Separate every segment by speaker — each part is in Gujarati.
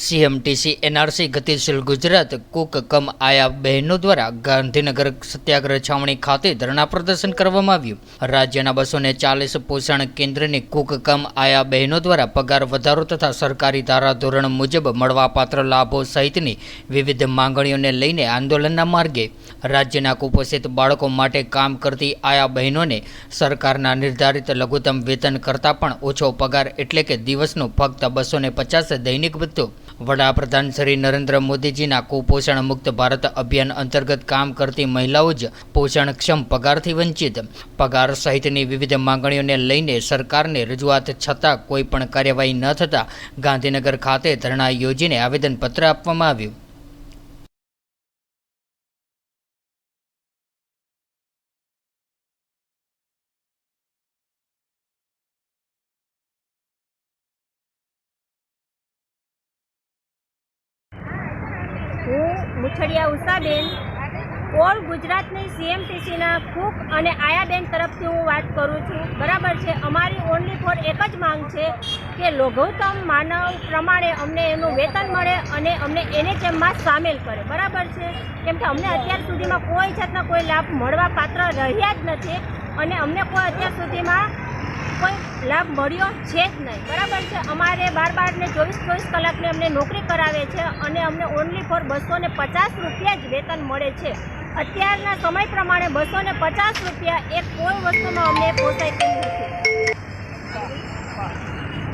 Speaker 1: सीएमटीसी एनआरसी गतिशील गुजरात कूक कम आया बहनों द्वारा गांधीनगर सत्याग्रह छावणी खाते धरना प्रदर्शन करवामां आव्युं। राज्यना 240 पोषण केन्द्रनी कूक कम आया बहनों द्वारा पगार वधारो तथा सरकारी धाराधोरण मुजब मळवापात्र लाभों सहितनी विविध मांगणीओने लईने आंदोलनना मार्गे राज्यना कुपोषित बाळको माटे काम करती आया बहनोने सरकारना निर्धारित लघुत्तम वेतन करता पण ओछो पगार एटले के दिवसनो फक्त 250 दैनिक भत्तो वडाप्रधान श्री नरेन्द्र मोदीजीना कुपोषण मुक्त भारत अभियान अंतर्गत काम करती महिलाओं ज पोषणक्षम पगारथी वंचित पगार सहितनी विविध मांगणीओने लईने सरकारने रजूआत छतां कोईपण कार्यवाही न थता गांधीनगर खाते धरना योजीने आवेदनपत्र आपवामां आव्युं।
Speaker 2: હું મુછડિયા ઉષાબેન ઓલ ગુજરાતની સીએમટીસીના કૂક અને આયાબેન તરફથી હું વાત કરું છું। બરાબર છે, અમારી ઓનલી ફોર એક જ માંગ છે કે લઘુત્તમ માનવ પ્રમાણે અમને એનું વેતન મળે અને અમને એનએચએમમાં સામેલ કરે। બરાબર છે, કેમ કે અમને અત્યાર સુધીમાં કોઈ જાતના કોઈ લાભ મળવા પાત્ર રહ્યા જ નથી અને અમને કોઈ અત્યાર સુધીમાં કોઈ લાભ મળ્યો છે જ નહીં। બરાબર છે, અમારે 12 ને 24 કલાકની અમને નોકરી કરાવે છે અને અમને ઓનલી ફોર 250 રૂપિયા જ વેતન મળે છે। અત્યારના સમય પ્રમાણે 250 રૂપિયા એ કોઈ વસ્તુમાં અમને પોસાય તેમ નથી,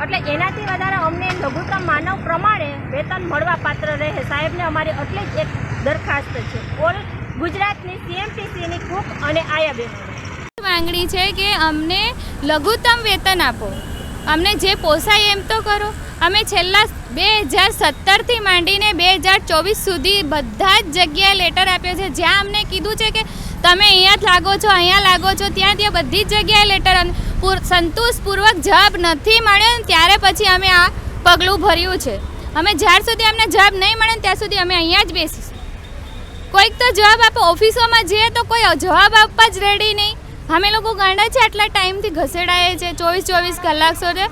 Speaker 2: એટલે એનાથી વધારે અમને લઘુત્તમ માનવ પ્રમાણે વેતન મળવા પાત્ર રહે। સાહેબને અમારી એટલી જ એક દરખાસ્ત છે ઓલ ગુજરાતની સીએમટીસીની કૂક અને આયાબેન
Speaker 3: માંગણી છે કે અમને લઘુત્તમ વેતન આપો, અમને જે પોસાય એમ તો કરો। અમે છેલ્લા 2017થી માંડીને 2024 સુધી બધા જ જગ્યાએ લેટર આપ્યો છે, જ્યાં અમને કીધું છે કે તમે અહીંયા જ લાગો છો, અહીંયા લાગો છો, ત્યાં બધી જ જગ્યાએ લેટર સંતોષપૂર્વક જવાબ નથી મળ્યો, ત્યારે પછી અમે આ પગલું ભર્યું છે। અમે જ્યાર સુધી અમને જવાબ નહીં મળે ત્યાં સુધી અમે અહીંયા જ બેસીશું। કોઈક તો જવાબ આપો, ઓફિસોમાં જઈએ તો કોઈ જવાબ આપવા જ રેડી નહીં। અમે લોકો ગાંડા છે, આટલા ટાઈમથી ઘસેડાઈએ છે 24 કલાક સુધી।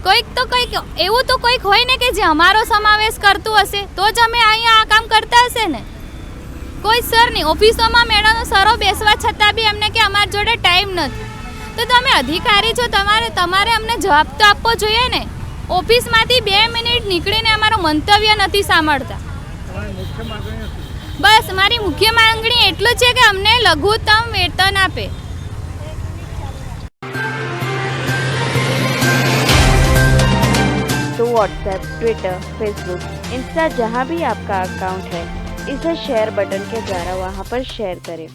Speaker 3: કોઈક તો કંઈક એવું તો કોઈક હોય ને કે જે અમારો સમાવેશ કરતું હશે તો જ અમે અહીંયા આ કામ કરતા હશે ને। કોઈ સર નહીં, ઓફિસોમાં મેડમો સરો બેસવા છતાં બી અમને કે અમારી જોડે ટાઈમ નથી। તો તમે અધિકારી છો, તમારે અમને જવાબ તો આપવો જોઈએ ને। ઓફિસમાંથી 2 મિનિટ નીકળીને અમારું મંતવ્ય નથી સાંભળતા। બસ મારી મુખ્ય માંગણી એટલું છે કે અમને લઘુત્તમ વેતન આપે।
Speaker 4: तो व्हाट्सएप, ट्विटर, फेसबुक, इंस्टा जहाँ भी आपका अकाउंट है, इसे शेयर बटन के द्वारा वहाँ पर शेयर करें।